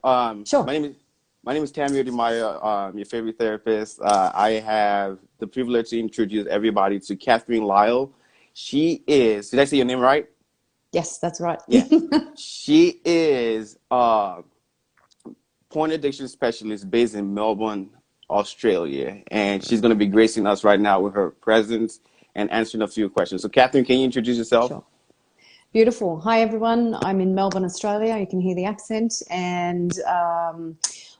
Sure. My name is Tamilore Odimayo, your favorite therapist. I have the privilege to introduce everybody to Catherine Lyle. She is. Did I say your name right? Yes, that's right. Yeah. She is a porn addiction specialist based in Melbourne, Australia, and she's going to be gracing us right now with her presence and answering a few questions. So, Catherine, can you introduce yourself? Sure. Beautiful. Hi, everyone. I'm in Melbourne, Australia. You can hear the accent. And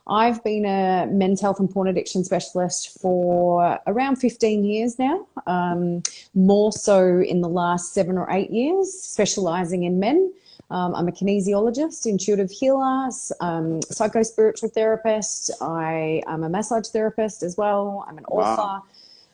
I've been a men's health and porn addiction specialist for around 15 years now, more so in the last 7 or 8 years, specializing in men. I'm a kinesiologist, intuitive healer, psycho-spiritual therapist. I am a massage therapist as well. I'm an Wow. author,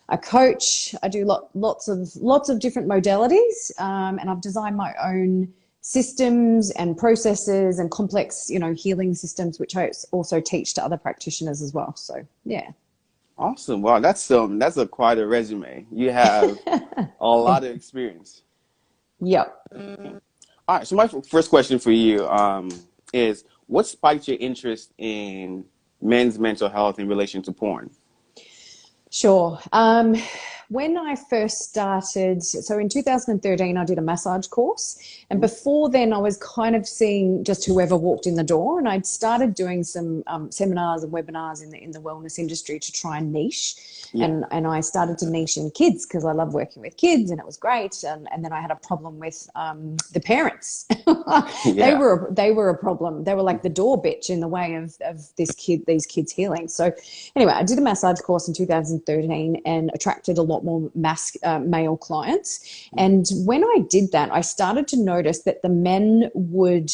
a coach. I do lots of different modalities, and I've designed my own systems and processes and complex, healing systems, which I also teach to other practitioners as well. So yeah, Awesome. Wow, that's a quite a resume. You have a lot of experience. yep. All right, so my first question for you is what spiked your interest in men's mental health in relation to porn? Sure. When I first started, so in 2013, I did a massage course. And before then, I was kind of seeing just whoever walked in the door. And I'd started doing some seminars and webinars in the wellness industry to try and niche. Yeah. And I started to niche in kids because I love working with kids and it was great. And then I had a problem with the parents. Yeah. They were a problem. They were like the door bitch in the way of these kids healing. So anyway, I did a massage course in 2013 and attracted a lot more male clients. And when I did that, I started to notice that the men would,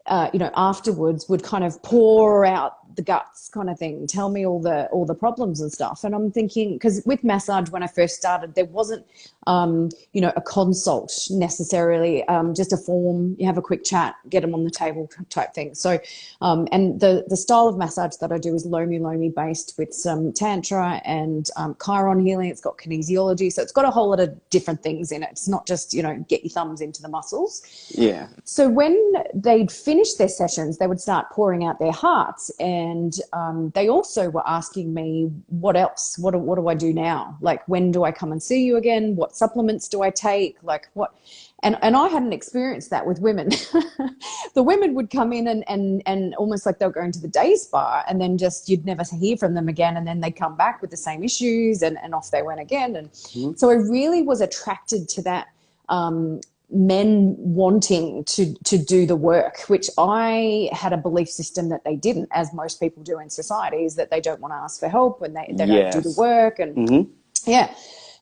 afterwards would kind of pour out the guts kind of thing, tell me all the problems and stuff. And I'm thinking, because with massage, when I first started, there wasn't, a consult necessarily, just a form, you have a quick chat, get them on the table type thing. So, and the style of massage that I do is lomi based with some tantra and chiron healing. It's got kinesiology. So it's got a whole lot of different things in it. It's not just, get your thumbs into the muscles. Yeah. So when they'd finish their sessions, they would start pouring out their hearts. And they also were asking me, what else? What do I do now? Like, when do I come and see you again? What supplements do I take? Like what? And I hadn't experienced that with women. The women would come in and almost like they were going to the day spa, and then just you'd never hear from them again. And then they'd come back with the same issues and off they went again. And so I really was attracted to that, men wanting to do the work, which I had a belief system that they didn't, as most people do in society, is that they don't want to ask for help when they don't do the Yes. work. And yeah.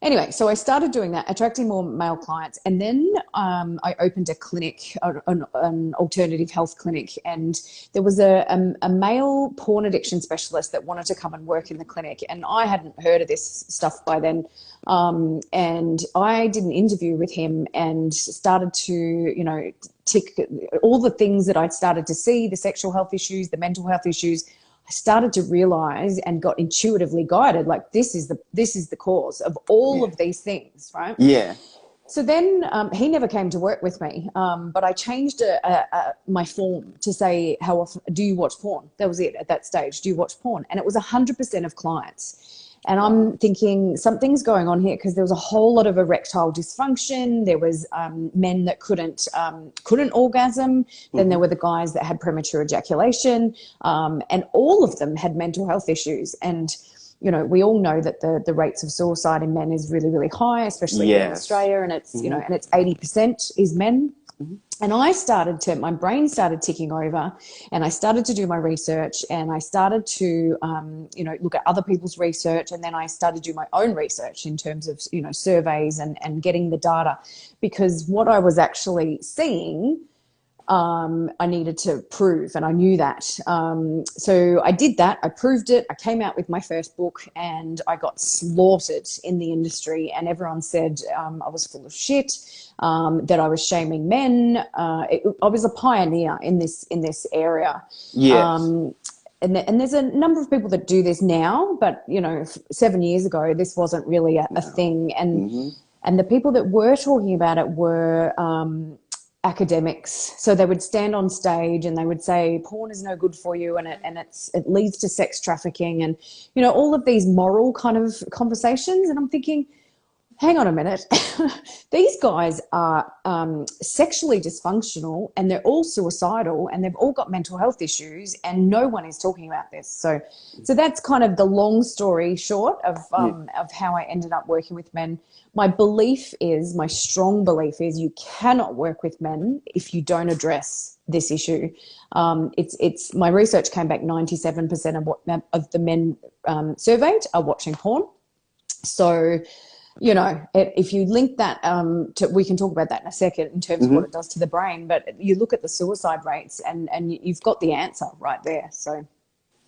Anyway, so I started doing that, attracting more male clients. And then I opened a clinic, an alternative health clinic. And there was a male porn addiction specialist that wanted to come and work in the clinic. And I hadn't heard of this stuff by then. And I did an interview with him and started to, tick all the things that I'd started to see, the sexual health issues, the mental health issues. I started to realize and got intuitively guided, like this is the cause of all of these things, right? Yeah. So then he never came to work with me, but I changed my form to say, how often do you watch porn? That was it at that stage. Do you watch porn? And it was 100% of clients. And I'm thinking something's going on here, because there was a whole lot of erectile dysfunction. There was men that couldn't orgasm. Then there were the guys that had premature ejaculation, and all of them had mental health issues. And we all know that the rates of suicide in men is really, really high, especially here in Yes. Australia. And it's and it's 80% is men. And my brain started ticking over, and I started to do my research, and I started to, look at other people's research. And then I started to do my own research in terms of, surveys and getting the data, because what I was actually seeing, I needed to prove, and I knew that. So I did that. I proved it. I came out with my first book, and I got slaughtered in the industry, and everyone said I was full of shit, that I was shaming men. I was a pioneer in this area. Yes. And there's a number of people that do this now, but 7 years ago, this wasn't really a thing. And the people that were talking about it were academics. So they would stand on stage and they would say porn is no good for you, and it leads to sex trafficking, and all of these moral kind of conversations. And I'm thinking, hang on a minute, these guys are sexually dysfunctional, and they're all suicidal, and they've all got mental health issues, and no one is talking about this. So that's kind of the long story short of how I ended up working with men. My strong belief is you cannot work with men if you don't address this issue. It's my research came back 97% of the men surveyed are watching porn. So, if you link that we can talk about that in a second in terms of what it does to the brain, but you look at the suicide rates and you've got the answer right there. So,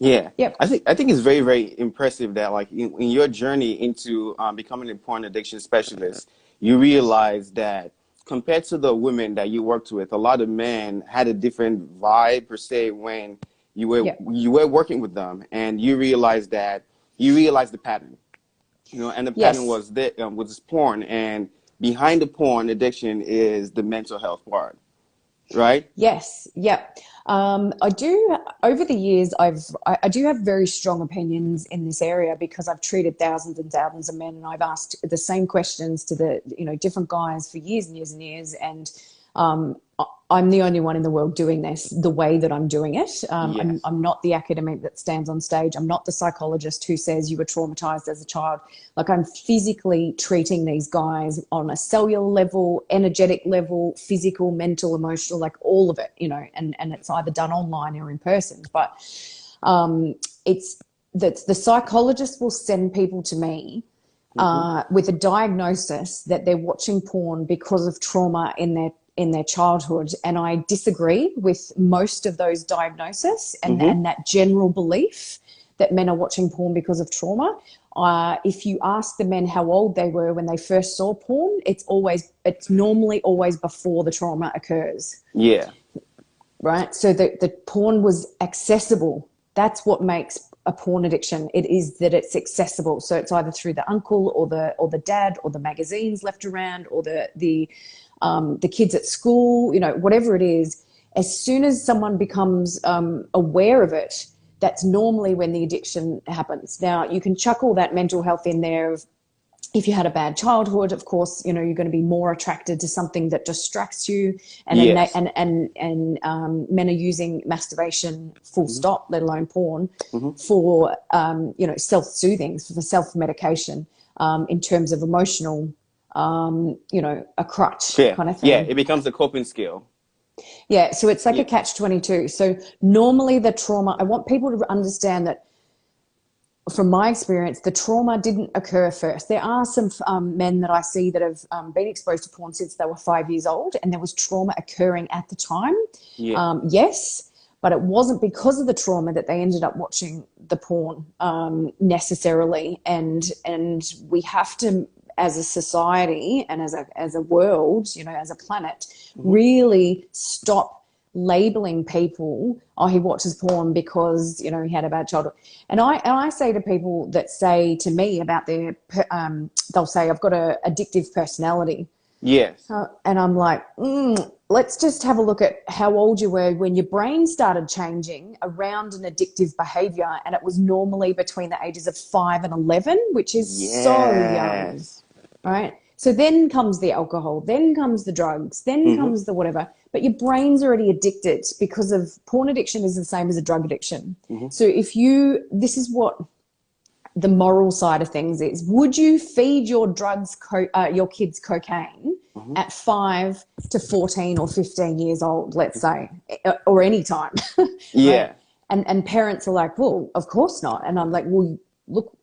yeah. Yep. I think it's very, very impressive that like in your journey into becoming a porn addiction specialist, you realize that compared to the women that you worked with, a lot of men had a different vibe per se when you were working with them, and you realized the pattern. And the pattern was this porn, and behind the porn addiction is the mental health part, right? Yes. Yep. I do. Over the years, I do have very strong opinions in this area because I've treated thousands and thousands of men, and I've asked the same questions to the different guys for years and years and years, and I'm the only one in the world doing this the way that I'm doing it. I'm not the academic that stands on stage. I'm not the psychologist who says you were traumatized as a child. Like, I'm physically treating these guys on a cellular level, energetic level, physical, mental, emotional, like all of it, and it's either done online or in person. But it's that the psychologist will send people to me with a diagnosis that they're watching porn because of trauma in their childhood, and I disagree with most of those diagnoses and that general belief that men are watching porn because of trauma. If you ask the men how old they were when they first saw porn, it's normally always before the trauma occurs. Yeah. Right. So the porn was accessible. That's what makes a porn addiction. It is that it's accessible. So it's either through the uncle or the dad or the magazines left around or the kids at school, whatever it is. As soon as someone becomes aware of it, that's normally when the addiction happens. Now, you can chuck all that mental health in there. If you had a bad childhood, of course, you're going to be more attracted to something that distracts you. And men are using masturbation, full stop, let alone porn, for self-soothing, for self-medication, in terms of emotional, a crutch kind of thing. Yeah, it becomes a coping skill. Yeah, so it's like a catch-22. So normally the trauma, I want people to understand that from my experience, the trauma didn't occur first. There are some men that I see that have been exposed to porn since they were 5 years old, and there was trauma occurring at the time. Yeah. Yes, but it wasn't because of the trauma that they ended up watching the porn necessarily. And we have to, as a society and as a world, as a planet, really stop labeling people, he watches porn because, he had a bad childhood. And I say to people that say to me about their, they'll say, I've got an addictive personality. Yes. And I'm like, let's just have a look at how old you were when your brain started changing around an addictive behavior. And it was normally between the ages of 5 and 11, which is so young. Right? So then comes the alcohol, then comes the drugs, then comes the whatever. But your brain's already addicted because of porn addiction is the same as a drug addiction. So this is what the moral side of things is. Would you feed your your kids cocaine at 5 to 14 or 15 years old, let's say, or any time? Yeah. Right? And parents are like, well, of course not. And I'm like, well, look,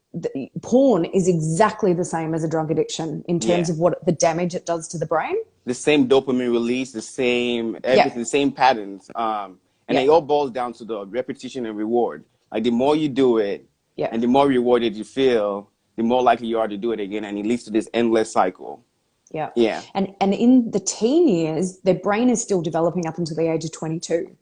porn is exactly the same as a drug addiction in terms of what the damage it does to the brain. The same dopamine release, the same everything, the same patterns. And it all boils down to the repetition and reward. Like the more you do it and the more rewarded you feel, the more likely you are to do it again. And it leads to this endless cycle. Yeah. Yeah. And in the teen years, their brain is still developing up until the age of 22.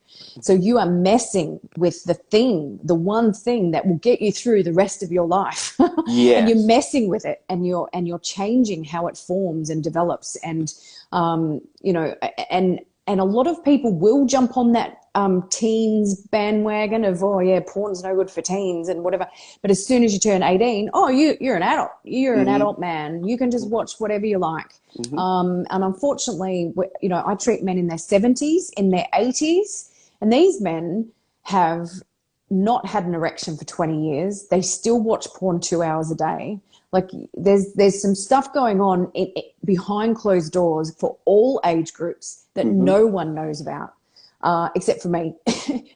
So you are messing with the one thing that will get you through the rest of your life. Yes. And you're messing with it, and you're changing how it forms and develops. And and And a lot of people will jump on that teens bandwagon of, oh yeah, porn's no good for teens and whatever. But as soon as you turn 18, oh, you're an adult. You're an adult man. You can just watch whatever you like. And unfortunately, you know, I treat men in their 70s, in their 80s, and these men have not had an erection for 20 years. They still watch porn 2 hours a day. Like there's some stuff going on behind closed doors for all age groups that no one knows about, except for me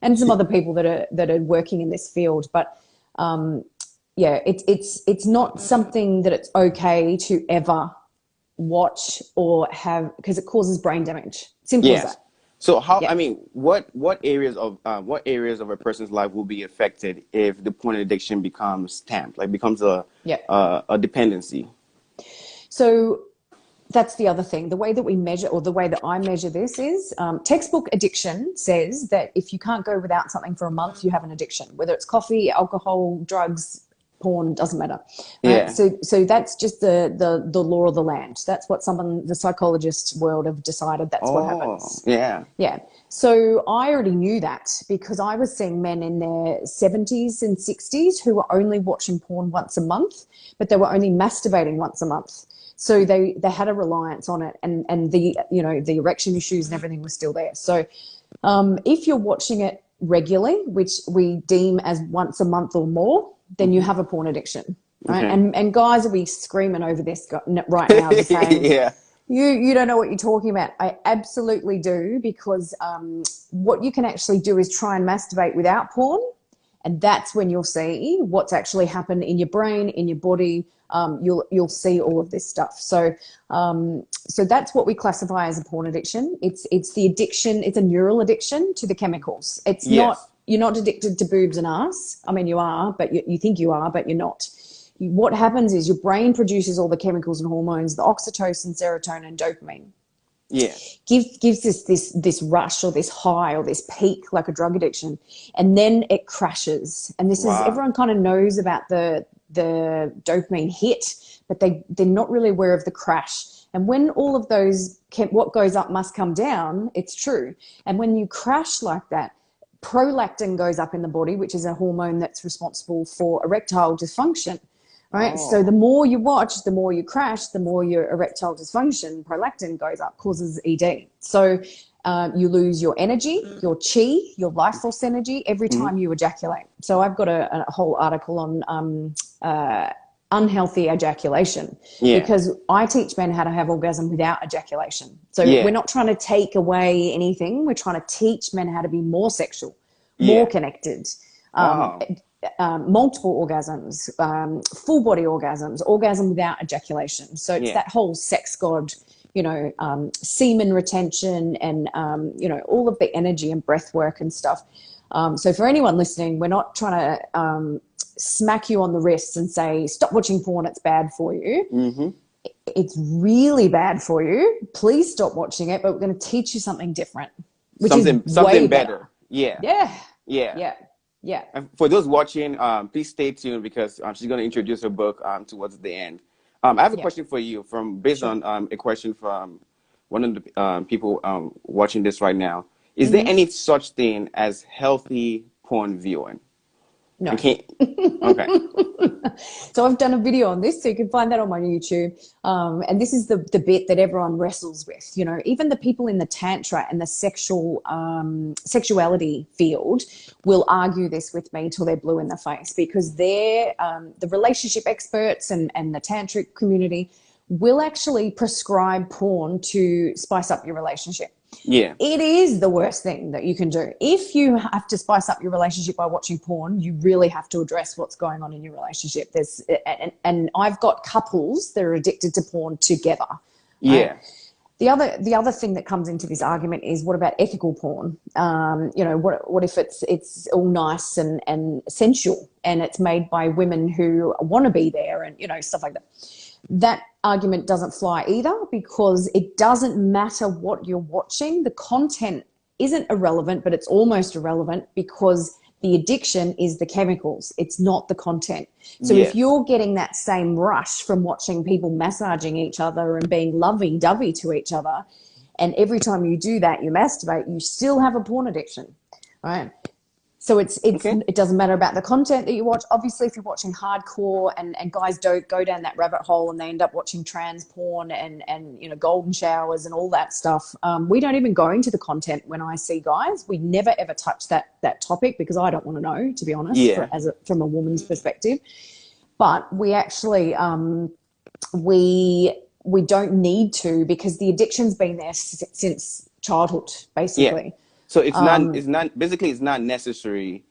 and some other people that are working in this field. But yeah, it's not something that it's okay to ever watch or have, because it causes brain damage. Simple as that. So I mean, what areas of a person's life will be affected if the porn addiction becomes tamped, like becomes a dependency? So that's the other thing. The way that we measure, or the way that I measure this is, textbook addiction says that if you can't go without something for a month, you have an addiction, whether it's coffee, alcohol, drugs, porn, doesn't matter. Right? So that's just the law of the land. That's what the psychologist world have decided. That's what happens. Yeah. So I already knew that because I was seeing men in their 70s and 60s who were only watching porn once a month, but they were only masturbating once a month. So they had a reliance on it, and the, you know, the erection issues and everything was still there. So if you're watching it regularly, which we deem as once a month or more, then you have a porn addiction, right? And guys will be screaming over this right now, just saying, you don't know what you're talking about. I absolutely do, because what you can actually do is try and masturbate without porn, and that's when you'll see what's actually happened in your brain, in your body. You'll see all of this stuff. So that's what we classify as a porn addiction. It's the addiction. It's a neural addiction to the chemicals. It's not. You're not addicted to boobs and ass. I mean, you are, but you think you are, but you're not. What happens is your brain produces all the chemicals and hormones, the oxytocin, serotonin, dopamine. Gives this rush or this high or this peak, like a drug addiction, and then it crashes. And this is, everyone kind of knows about the dopamine hit, but they're not really aware of the crash. And when all of those, what goes up must come down, it's true. And when you crash like that, prolactin goes up in the body, which is a hormone that's responsible for erectile dysfunction, right? So the more you watch, the more you crash, the more your erectile dysfunction, prolactin goes up, causes ED. So you lose your energy, your chi, your life force energy every time you ejaculate. So I've got a whole article on unhealthy ejaculation, because I teach men how to have orgasm without ejaculation. So we're not trying to take away anything. We're trying to teach men how to be more sexual, more connected, multiple orgasms, full body orgasms, orgasm without ejaculation. So it's that whole sex god, you know, semen retention and, you know, all of the energy and breath work and stuff. So for anyone listening, we're not trying to smack you on the wrists and say, stop watching porn, it's bad for you. It's really bad for you. Please stop watching it, but we're going to teach you something different, which is something better. Yeah. And for those watching, please stay tuned, because she's going to introduce her book towards the end. I have a question for you based on a question from one of the people watching this right now. Is there any such thing as healthy porn viewing? No. Okay. So I've done a video on this, so you can find that on my YouTube. And this is the bit that everyone wrestles with. You know, even the people in the tantra and the sexuality field will argue this with me till they're blue in the face, because they're the relationship experts and the tantric community will actually prescribe porn to spice up your relationship. It is the worst thing that you can do. If you have to spice up your relationship by watching porn, you really have to address what's going on in your relationship. And I've got couples that are addicted to porn together. Right? The other thing that comes into this argument is, what about ethical porn? You know, what if it's all nice and sensual, and it's made by women who want to be there, and, you know, stuff like that. That argument doesn't fly either, because it doesn't matter what you're watching. The content isn't irrelevant, but it's almost irrelevant, because the addiction is the chemicals. It's not the content. So if you're getting that same rush from watching people massaging each other and being lovey-dovey to each other, and every time you do that, you masturbate, you still have a porn addiction, right? So it doesn't matter about the content that you watch. Obviously, if you're watching hardcore and guys don't go down that rabbit hole and they end up watching trans porn and golden showers and all that stuff, we don't even go into the content when I see guys. We never ever touch that topic because I don't want to know, to be honest, from a woman's perspective. But we actually we don't need to, because the addiction's been there since childhood, basically. Yeah. So it's not necessary,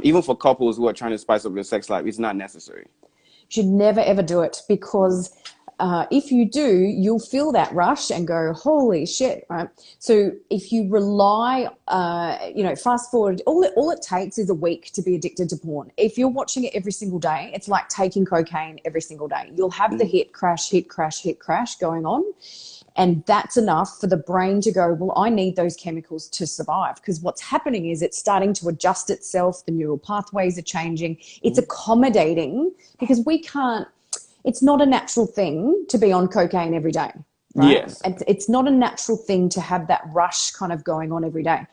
even for couples who are trying to spice up their sex life. It's not necessary. You should never ever do it, because if you do, you'll feel that rush and go, holy shit, right? So if you rely, fast forward, all it takes is a week to be addicted to porn. If you're watching it every single day, it's like taking cocaine every single day. You'll have the hit, crash going on. And that's enough for the brain to go, well, I need those chemicals to survive. Because what's happening is it's starting to adjust itself. The neural pathways are changing. It's accommodating, because it's not a natural thing to be on cocaine every day. Right? Yes. It's not a natural thing to have that rush kind of going on every day.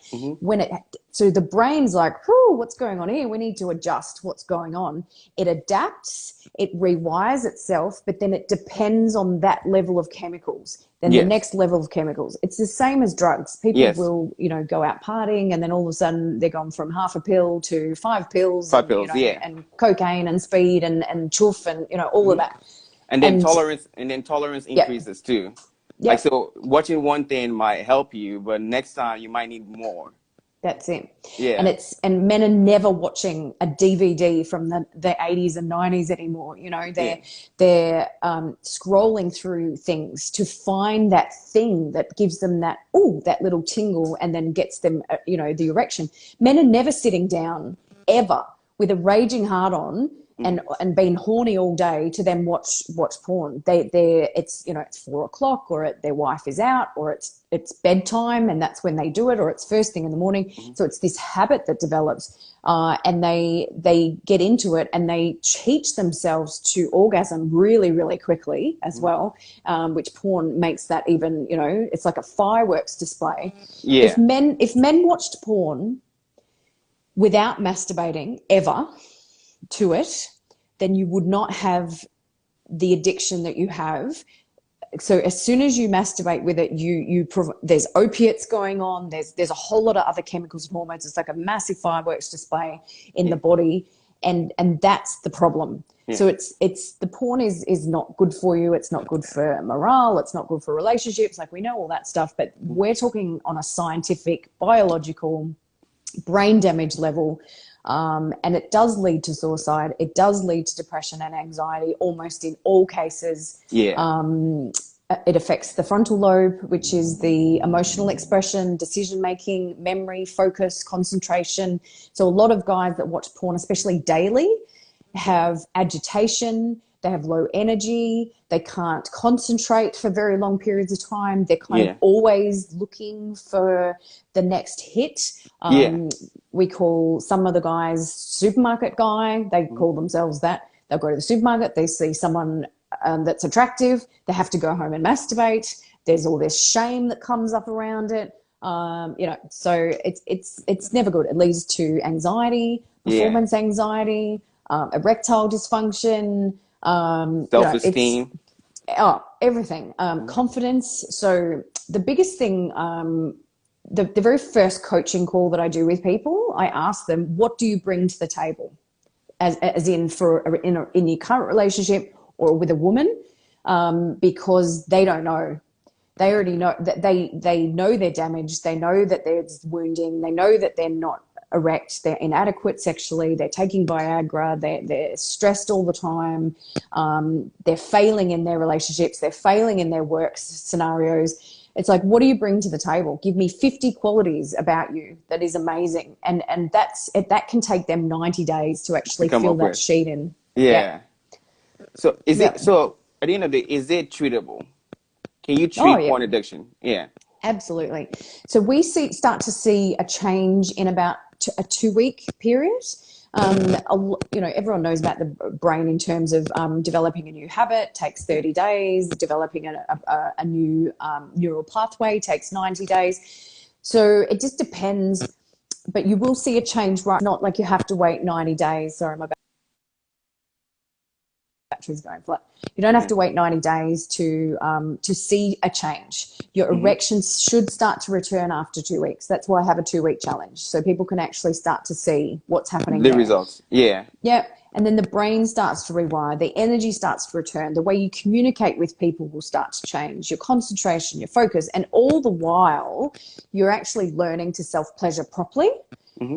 So the brain's like, what's going on here? We need to adjust what's going on. It adapts, it rewires itself, but then it depends on that level of chemicals. Then the next level of chemicals. It's the same as drugs. People will, go out partying, and then all of a sudden they're gone from half a pill to 5 pills. And cocaine and speed and chuff and, all of that. And then tolerance increases too. Like, so watching one thing might help you, but next time you might need more. That's it. Yeah. And men are never watching a DVD from the 80s and 90s anymore. They're scrolling through things to find that thing that gives them that little tingle, and then gets them, the erection. Men are never sitting down ever with a raging heart on and being horny all day to then watch porn. It's 4 o'clock, or their wife is out, or it's bedtime, and that's when they do it, or it's first thing in the morning. So it's this habit that develops, and they get into it, and they teach themselves to orgasm really, really quickly as well, which porn makes that even, it's like a fireworks display. Yeah. If men watched porn without masturbating ever to it, then you would not have the addiction that you have. So as soon as you masturbate with it, there's opiates going on. There's a whole lot of other chemicals and hormones. It's like a massive fireworks display in the body, and that's the problem. Yeah. So it's the porn is not good for you. It's not good for morale. It's not good for relationships. Like, we know all that stuff, but we're talking on a scientific, biological, brain damage level. And it does lead to suicide. It does lead to depression and anxiety almost in all cases. Yeah. It affects the frontal lobe, which is the emotional expression, decision-making, memory, focus, concentration. So a lot of guys that watch porn, especially daily, have agitation. They have low energy. They can't concentrate for very long periods of time. They're kind of always looking for the next hit. We call some of the guys supermarket guy. They call themselves that. They'll go to the supermarket. They see someone that's attractive. They have to go home and masturbate. There's all this shame that comes up around it. So it's never good. It leads to anxiety, performance anxiety, erectile dysfunction, self-esteem. Everything. Confidence. So the biggest thing, the very first coaching call that I do with people, I ask them, what do you bring to the table? As in in your current relationship or with a woman, because they don't know. They already know that they know they're damaged. They know that there's wounding. They know that they're not erect. They're inadequate sexually. They're taking Viagra. They're stressed all the time. They're failing in their relationships. They're failing in their work scenarios. It's like, what do you bring to the table? Give me 50 qualities about you that is amazing. And that can take them 90 days to actually fill that sheet in. Yeah. So so at the end of the day, is it treatable? Can you treat porn addiction? Yeah. Absolutely. So we start to see a change in about a 2-week period. You know, everyone knows about the brain in terms of developing a new habit takes 30 days, developing a new neural pathway takes 90 days. So it just depends, but you will see a change, right? Not like you have to wait 90 days. Sorry, my battery's going flat. You don't have to wait 90 days to see a change. Your erections should start to return after 2 weeks. That's why I have a 2-week challenge, so people can actually start to see what's happening The there. results. Yeah. Yep. And then the brain starts to rewire, the energy starts to return, the way you communicate with people will start to change, your concentration, your focus, and all the while you're actually learning to self-pleasure properly.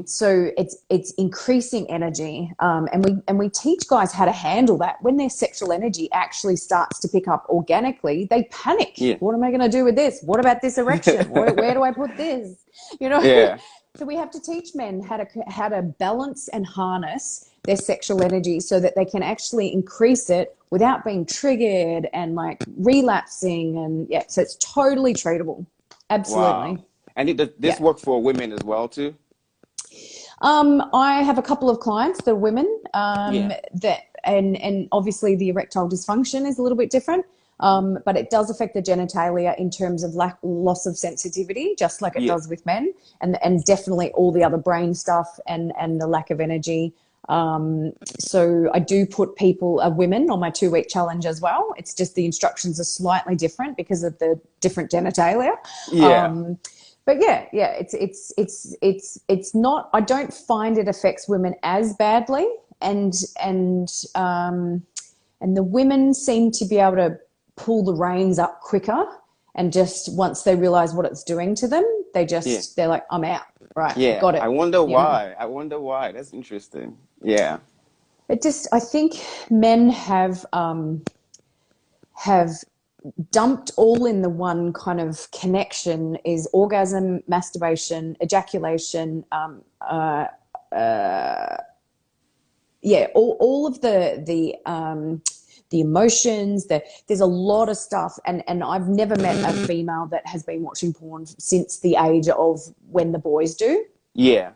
So it's increasing energy, and we teach guys how to handle that. When their sexual energy actually starts to pick up organically, they panic. Yeah. What am I going to do with this? What about this erection? Where do I put this? You know. Yeah. So we have to teach men how to balance and harness their sexual energy so that they can actually increase it without being triggered and like relapsing. And yeah, so it's totally treatable. Absolutely. Wow. And does this work for women as well too? I have a couple of clients that are women, Yeah. that and obviously the erectile dysfunction is a little bit different, but it does affect the genitalia in terms of loss of sensitivity, just like it does with men, and definitely all the other brain stuff and the lack of energy. So I do put women on my 2-week challenge as well. It's just the instructions are slightly different because of the different genitalia. Yeah. But yeah, it's not. I don't find it affects women as badly, and the women seem to be able to pull the reins up quicker, and just once they realize what it's doing to them, they're like, I'm out. Right, Yeah. got it. I wonder You know? why. I wonder why. That's interesting. Yeah. I think men have dumped all in the one kind of connection is orgasm, masturbation, ejaculation, all of the emotions. There's a lot of stuff, and I've never met a female that has been watching porn since the age of when the boys do. Yeah.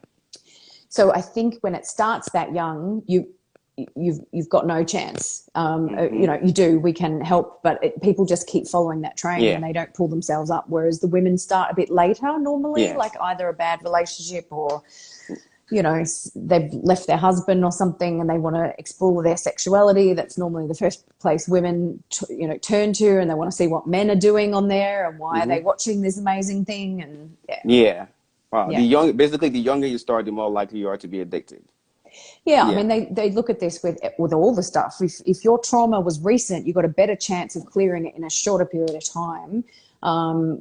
So I think when it starts that young, you've got no chance. You know, you do. We can help, but people just keep following that train and they don't pull themselves up. Whereas the women start a bit later normally, like either a bad relationship or, you know, they've left their husband or something and they want to explore their sexuality. That's normally the first place women, turn to, and they want to see what men are doing on there and why are they watching this amazing thing. And Yeah. Wow. Yeah. Basically, the younger you start, the more likely you are to be addicted. Yeah, I mean, they look at this with all the stuff. If your trauma was recent, you've got a better chance of clearing it in a shorter period of time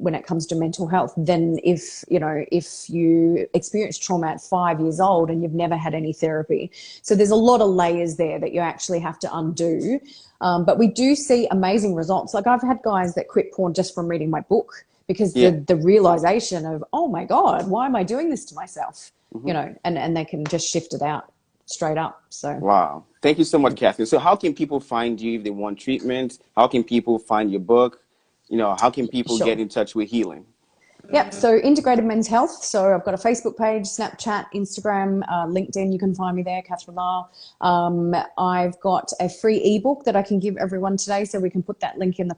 when it comes to mental health than if you experience trauma at 5 years old and you've never had any therapy. So there's a lot of layers there that you actually have to undo. But we do see amazing results. Like I've had guys that quit porn just from reading my book because the realization of, oh my God, why am I doing this to myself? You know, and they can just shift it out straight up. So wow, thank you so much, Catherine. So how can people find you if they want treatment? How can people find your book? You know, how can people get in touch with healing? Yep. So Integrated Men's Health. So I've got a Facebook page, Snapchat, Instagram, LinkedIn. You can find me there, Catherine Lyle. I've got a free ebook that I can give everyone today, so we can put that link in the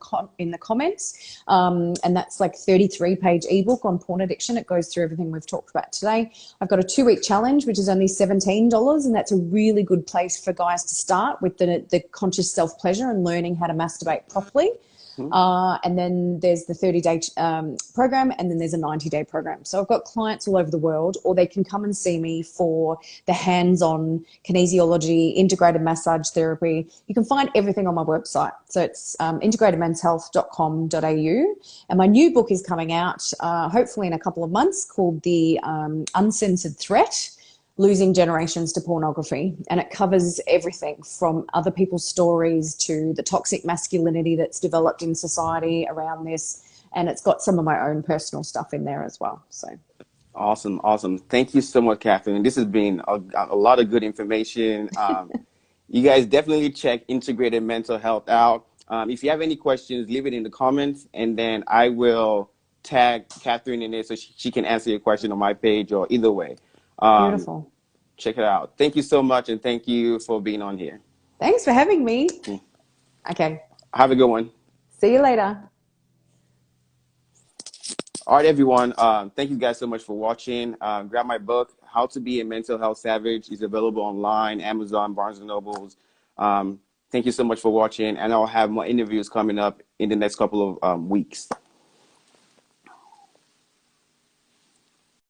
comments. And that's like 33-page ebook on porn addiction. It goes through everything we've talked about today. I've got a 2-week challenge, which is only $17, and that's a really good place for guys to start with the conscious self-pleasure and learning how to masturbate properly. And then there's the 30-day program, and then there's a 90-day program. So I've got clients all over the world, or they can come and see me for the hands-on kinesiology, integrated massage therapy. You can find everything on my website. So it's integratedmenshealth.com.au. And my new book is coming out hopefully in a couple of months, called the Uncensored Threat: Losing Generations to Pornography. And it covers everything from other people's stories to the toxic masculinity that's developed in society around this. And it's got some of my own personal stuff in there as well. So Awesome. Thank you so much, Catherine. This has been a lot of good information. You guys definitely check Integrated Mental Health out. If you have any questions, leave it in the comments, and then I will tag Catherine in it so she can answer your question on my page or either way. beautiful. Check it out. Thank you so much, and thank you for being on here. Thanks for having me. Okay. Have a good one. See you later. All right, everyone. Thank you guys so much for watching. Grab my book, How to Be a Mental Health Savage. It's available online, Amazon, Barnes and Nobles. Thank you so much for watching, and I'll have more interviews coming up in the next couple of weeks.